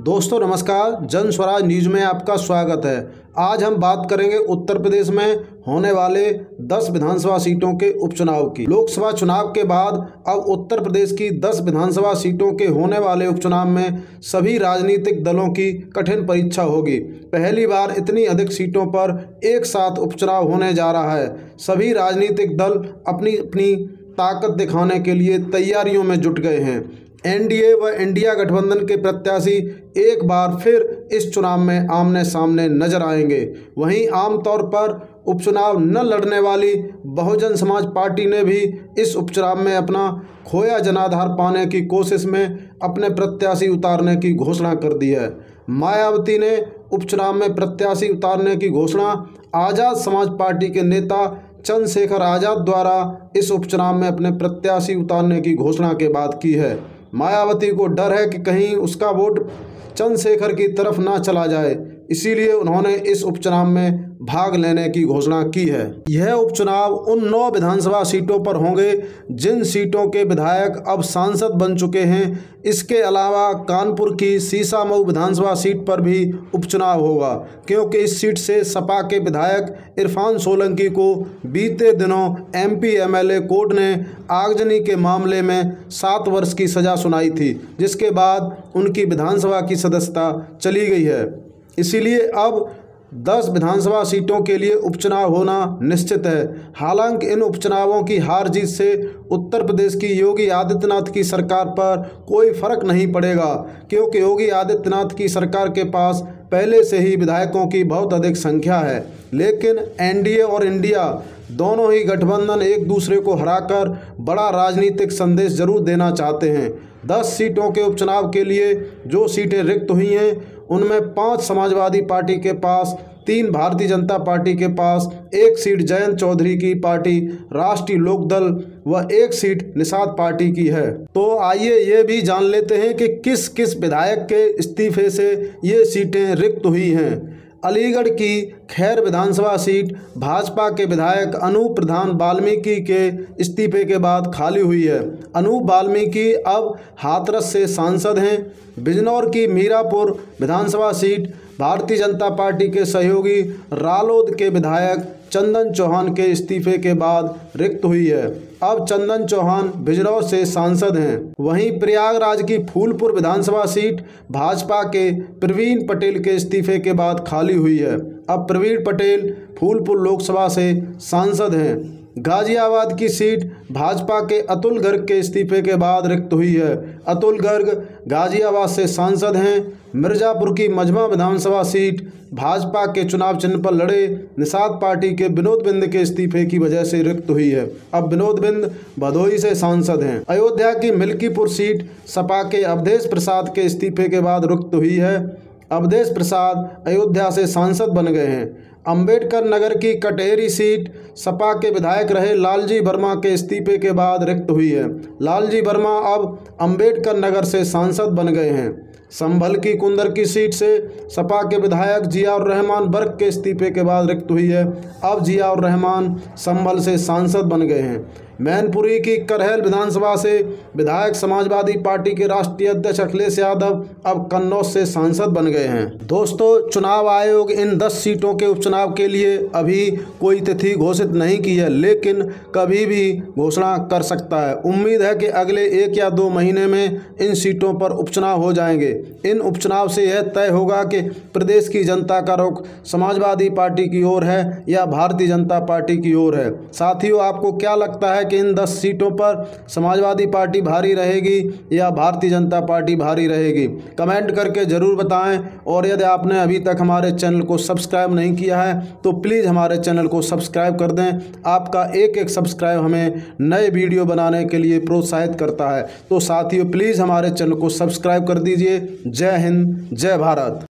दोस्तों नमस्कार, जन स्वराज न्यूज़ में आपका स्वागत है। आज हम बात करेंगे उत्तर प्रदेश में होने वाले 10 विधानसभा सीटों के उपचुनाव की। लोकसभा चुनाव के बाद अब उत्तर प्रदेश की 10 विधानसभा सीटों के होने वाले उपचुनाव में सभी राजनीतिक दलों की कठिन परीक्षा होगी। पहली बार इतनी अधिक सीटों पर एक साथ उपचुनाव होने जा रहा है। सभी राजनीतिक दल अपनी अपनी ताकत दिखाने के लिए तैयारियों में जुट गए हैं। एनडीए व इंडिया गठबंधन के प्रत्याशी एक बार फिर इस चुनाव में आमने सामने नजर आएंगे। वहीं आमतौर पर उपचुनाव न लड़ने वाली बहुजन समाज पार्टी ने भी इस उपचुनाव में अपना खोया जनाधार पाने की कोशिश में अपने प्रत्याशी उतारने की घोषणा कर दी है। मायावती ने उपचुनाव में प्रत्याशी उतारने की घोषणा आज़ाद समाज पार्टी के नेता चंद्रशेखर आज़ाद द्वारा इस उपचुनाव में अपने प्रत्याशी उतारने की घोषणा के बाद की है। मायावती को डर है कि कहीं उसका वोट चंद्रशेखर की तरफ ना चला जाए, इसीलिए उन्होंने इस उपचुनाव में भाग लेने की घोषणा की है। यह उपचुनाव उन 9 विधानसभा सीटों पर होंगे जिन सीटों के विधायक अब सांसद बन चुके हैं। इसके अलावा कानपुर की सीसामऊ विधानसभा सीट पर भी उपचुनाव होगा, क्योंकि इस सीट से सपा के विधायक इरफान सोलंकी को बीते दिनों एमपी एमएलए कोर्ट ने आगजनी के मामले में 7 वर्ष की सज़ा सुनाई थी, जिसके बाद उनकी विधानसभा की सदस्यता चली गई है। इसीलिए अब 10 विधानसभा सीटों के लिए उपचुनाव होना निश्चित है। हालांकि इन उपचुनावों की हार जीत से उत्तर प्रदेश की योगी आदित्यनाथ की सरकार पर कोई फर्क नहीं पड़ेगा, क्योंकि योगी आदित्यनाथ की सरकार के पास पहले से ही विधायकों की बहुत अधिक संख्या है। लेकिन एनडीए और इंडिया दोनों ही गठबंधन एक दूसरे को हराकर बड़ा राजनीतिक संदेश जरूर देना चाहते हैं। 10 सीटों के उपचुनाव के लिए जो सीटें रिक्त हुई हैं उनमें 5 समाजवादी पार्टी के पास, 3 भारतीय जनता पार्टी के पास, 1 सीट जयंत चौधरी की पार्टी राष्ट्रीय लोकदल व 1 सीट निषाद पार्टी की है। तो आइए ये भी जान लेते हैं कि किस किस विधायक के इस्तीफे से ये सीटें रिक्त हुई हैं। अलीगढ़ की खैर विधानसभा सीट भाजपा के विधायक अनूप प्रधान वाल्मीकि के इस्तीफे के बाद खाली हुई है। अनूप वाल्मीकि अब हाथरस से सांसद हैं। बिजनौर की मीरापुर विधानसभा सीट भारतीय जनता पार्टी के सहयोगी रालोद के विधायक चंदन चौहान के इस्तीफे के बाद रिक्त हुई है। अब चंदन चौहान बिजनौर से सांसद हैं। वहीं प्रयागराज की फूलपुर विधानसभा सीट भाजपा के प्रवीण पटेल के इस्तीफे के बाद खाली हुई है। अब प्रवीण पटेल फूलपुर लोकसभा से सांसद हैं। गाजियाबाद की सीट भाजपा के अतुल गर्ग के इस्तीफे के बाद रिक्त हुई है। अतुल गर्ग गाजियाबाद से सांसद हैं। मिर्ज़ापुर की मजमा विधानसभा सीट भाजपा के चुनाव चिन्ह पर लड़े निषाद पार्टी के विनोद बिंद के इस्तीफे की वजह से रिक्त हुई है। अब विनोद बिंद भदोही से सांसद हैं। अयोध्या की मिल्कीपुर सीट सपा के अवधेश प्रसाद के इस्तीफे के बाद रिक्त हुई है। अवधेश प्रसाद अयोध्या से सांसद बन गए हैं। अंबेडकर नगर की कटेहरी सीट सपा के विधायक रहे लालजी वर्मा के इस्तीफे के बाद रिक्त हुई है। लालजी वर्मा अब अंबेडकर नगर से सांसद बन गए हैं। संभल की कुंदर की सीट से सपा के विधायक जियाउर रहमान बर्क के इस्तीफे के बाद रिक्त हुई है। अब जियाउर रहमान संभल से सांसद बन गए हैं। मैनपुरी की करहल विधानसभा से विधायक समाजवादी पार्टी के राष्ट्रीय अध्यक्ष अखिलेश यादव अब कन्नौज से सांसद बन गए हैं। दोस्तों, चुनाव आयोग इन 10 सीटों के उपचुनाव के लिए अभी कोई तिथि घोषित नहीं की है, लेकिन कभी भी घोषणा कर सकता है। उम्मीद है कि अगले 1 या 2 महीने में इन सीटों पर उपचुनाव हो जाएंगे। इन उपचुनाव से यह तय होगा कि प्रदेश की जनता का रुख समाजवादी पार्टी की ओर है या भारतीय जनता पार्टी की ओर है। साथियों, आपको क्या लगता है कि इन 10 सीटों पर समाजवादी पार्टी भारी रहेगी या भारतीय जनता पार्टी भारी रहेगी? कमेंट करके ज़रूर बताएं। और यदि आपने अभी तक हमारे चैनल को सब्सक्राइब नहीं किया है तो प्लीज़ हमारे चैनल को सब्सक्राइब कर दें। आपका एक सब्सक्राइब हमें नए वीडियो बनाने के लिए प्रोत्साहित करता है। तो साथियों, प्लीज़ हमारे चैनल को सब्सक्राइब कर दीजिए। जय हिंद, जय भारत।